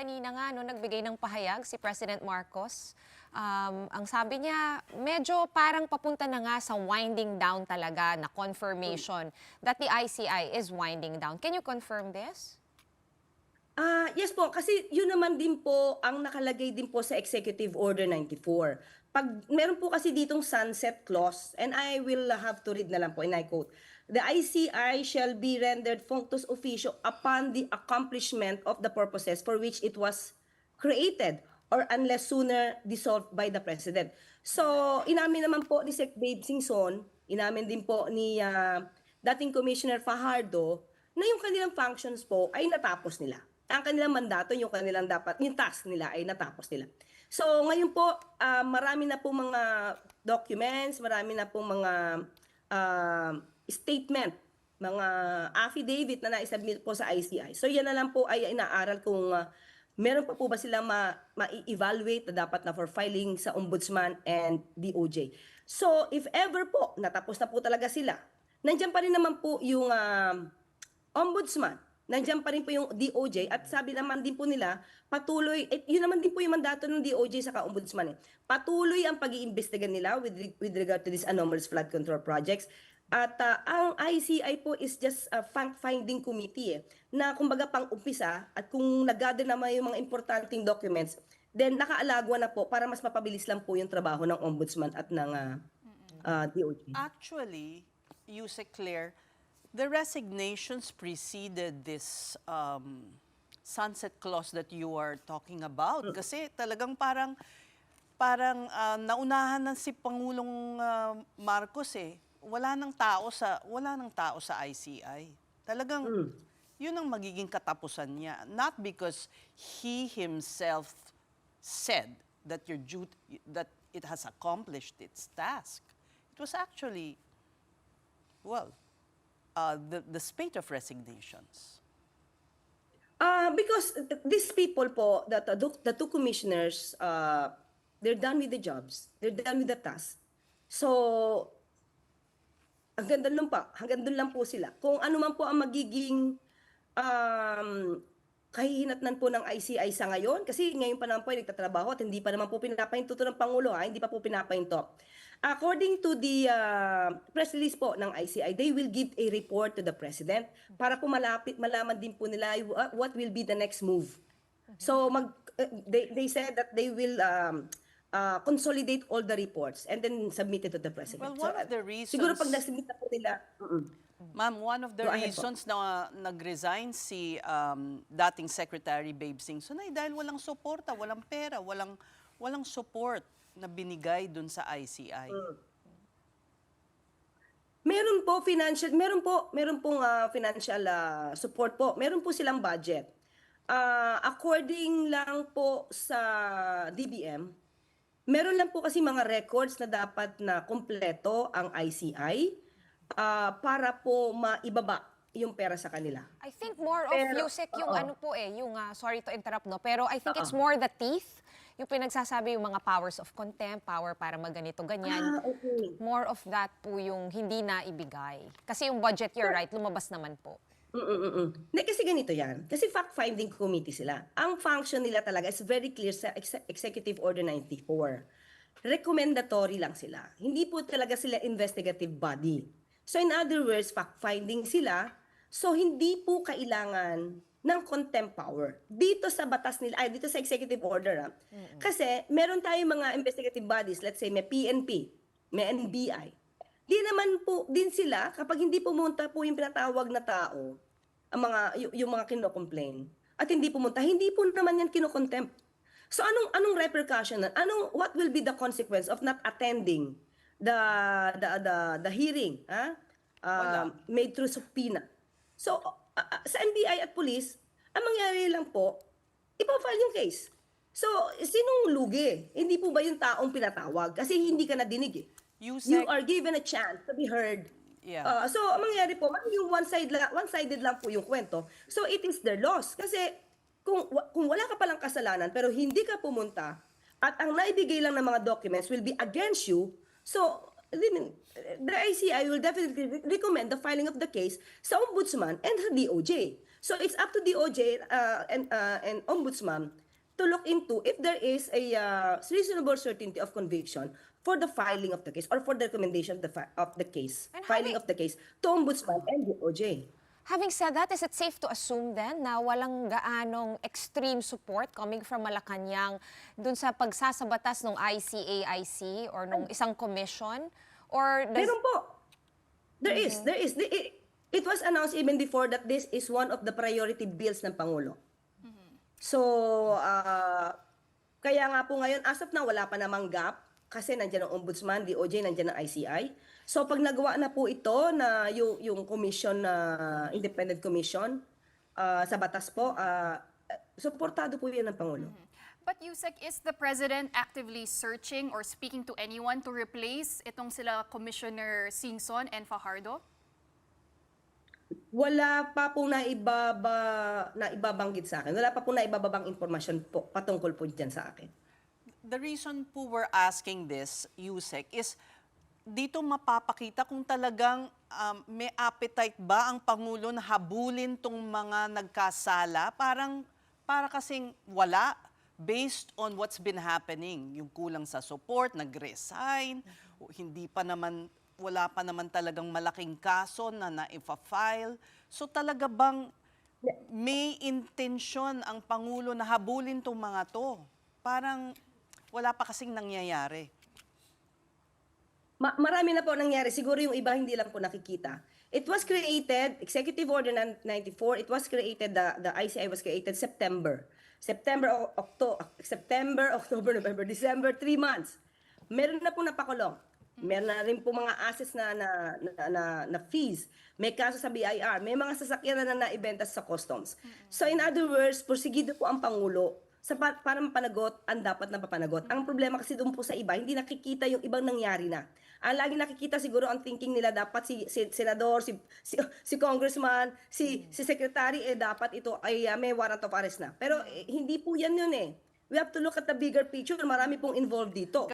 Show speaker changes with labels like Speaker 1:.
Speaker 1: kanina nga, no, nagbigay ng pahayag si President Marcos. Ang sabi niya, medyo parang papunta na nga sa winding down talaga na confirmation that the ICI is winding down. Can you confirm this?
Speaker 2: Yes po, kasi yun naman din po ang nakalagay din po sa Executive Order 94. Pag meron po kasi ditong sunset clause, and I will have to read na lang po, and I quote, "The ICI shall be rendered functus officio upon the accomplishment of the purposes for which it was created or unless sooner dissolved by the President." So, inamin naman po ni Sec. Babe Singson, inamin din po ni dating Commissioner Fajardo, na yung kanilang functions po ay natapos nila. Ang kanilang mandato, yung kanilang dapat, yung task nila ay natapos nila. So ngayon po, marami na po mga documents, marami na po mga statement, mga affidavit na naisubmit po sa ICI. So yan na lang po ay inaaral kung meron pa po ba silang ma-evaluate na dapat na for filing sa Ombudsman and DOJ. So if ever po, natapos na po talaga sila, nandiyan pa rin naman po yung Ombudsman, nandiyan pa rin po yung DOJ at sabi naman din po nila, patuloy, yun naman din po yung mandato ng DOJ sa Ombudsman. Patuloy ang pag-iimbestiga nila with regard to these anomalous flood control projects. At ang ICI po is just a fact-finding committee na kumbaga pang-umpisa at kung nag-gather naman yung mga importanteng documents, then nakaalagwa na po para mas mapabilis lang po yung trabaho ng Ombudsman at ng DOJ.
Speaker 3: Actually, Yusek Claire, the resignations preceded this sunset clause that you are talking about. Kasi talagang parang naunahan ng si Pangulong Marcos eh. Wala nang tao sa ICI. Talagang yun ang magiging katapusan niya. Not because he himself said that that it has accomplished its task. It was actually, well, the spate of resignations?
Speaker 2: Because these people po, the two commissioners, they're done with the jobs. They're done with the task. So, hanggang doon lang po sila. Kung ano man po ang magiging kahihinatnan po ng ICI sa ngayon, kasi ngayon pa naman po ay nagtatrabaho at hindi pa naman po pinapahinto ng Pangulo, hindi pa po pinapahinto. According to the press release po ng ICI, they will give a report to the President para po malaman din po nila what will be the next move. So they said that they will consolidate all the reports and then submit it to the President.
Speaker 3: Well, one of the reasons...
Speaker 2: Siguro pag nasubmit na po nila...
Speaker 3: Ma'am, one of the reasons na nag-resign si dating Secretary Babe Singson ay dahil walang suporta, walang pera, walang support na binigay dun sa ICI.
Speaker 2: Meron pong financial support po. Meron po silang budget. According lang po sa DBM, meron lang po kasi mga records na dapat na kumpleto ang ICI para po maibaba yung pera sa kanila.
Speaker 1: I think more of Yusek yung ano po yung sorry to interrupt no, pero I think it's more the teeth, yung pinagsasabi yung mga powers of contempt, power para magganito ganyan.
Speaker 2: Okay.
Speaker 1: More of that po yung hindi na ibigay. Kasi yung budget, you're right, lumabas naman po.
Speaker 2: Hindi, kasi ganito yan. Kasi fact-finding committee sila. Ang function nila talaga is very clear sa Executive Order 94. Recommendatory lang sila. Hindi po talaga sila investigative body. So in other words, fact-finding sila. So hindi po kailangan ng contempt power dito sa batas nila, dito sa executive order. Kasi meron tayong mga investigative bodies, let's say may PNP, may NBI. Di naman po din sila kapag hindi pumunta po yung pinatawag na tao, ang yung mga kino-complain at hindi pumunta, hindi po naman yan kino-contempt. So anong repercussion? What will be the consequence of not attending the hearing made through subpoena? So sa NBI at police, ang mangyari lang po, ipa-file yung case. So, sinong lugi? Hindi po ba yung taong pinatawag? Kasi hindi ka nadinig eh. You are given a chance to be heard.
Speaker 3: Yeah.
Speaker 2: So, ang mangyari po, yung one-sided lang po yung kwento. So, it is their loss. Kasi kung wala ka palang kasalanan pero hindi ka pumunta at ang naibigay lang ng mga documents will be against you, so the ICI will definitely recommend the filing of the case sa Ombudsman and sa DOJ. So it's up to DOJ and Ombudsman to look into if there is a reasonable certainty of conviction for the filing of the case or for the recommendation of the case,
Speaker 1: And
Speaker 2: filing of the case to Ombudsman and DOJ.
Speaker 1: Having said that, is it safe to assume then na walang gaanong extreme support coming from Malacanang dun sa pagsasabatas ng ICAIC or nung isang commission? Or does...
Speaker 2: Meron po. There is. It was announced even before that this is one of the priority bills ng Pangulo. So, kaya nga po ngayon, as of now, wala pa namang gap kasi nandiyan ang Ombudsman, DOJ, nandiyan ang ICI. So, pag nagawa na po ito na yung commission, independent commission, sa batas po, suportado po yan ng Pangulo.
Speaker 4: But Yusek, is the President actively searching or speaking to anyone to replace itong sila Commissioner Singson and Fajardo?
Speaker 2: Wala pa pong naibabanggit sa akin. Wala pa pong naibababang impormasyon po patungkol po dyan sa akin.
Speaker 3: The reason po we're asking this, Yusek, is dito mapapakita kung talagang may appetite ba ang Pangulo na habulin tong mga nagkasala. Para kasing wala based on what's been happening. Yung kulang sa support, nag-resign, wala pa naman talagang malaking kaso na na-file. So talaga bang may intensyon ang Pangulo na habulin tong mga to? Parang wala pa kasing nangyayari.
Speaker 2: Marami na po nangyari. Siguro yung iba hindi lang po nakikita. It was created, Executive Order 94, it was created, the ICI was created September, October, November, December, 3 months. Meron na po napakulong. Meron na rin po mga assets na fees. May kaso sa BIR. May mga sasakyan na naibenta sa customs. So in other words, porsigido po ang Pangulo para mapanagot ang dapat na papanagot. Ang problema kasi doon po sa iba, hindi nakikita yung ibang nangyari na. Ang lagi nakikita siguro ang thinking nila dapat si senador, si congressman, si secretary, dapat ito ay may warrant of arrest na. Pero hindi po yan yun eh. We have to look at the bigger picture. Marami pong involved dito.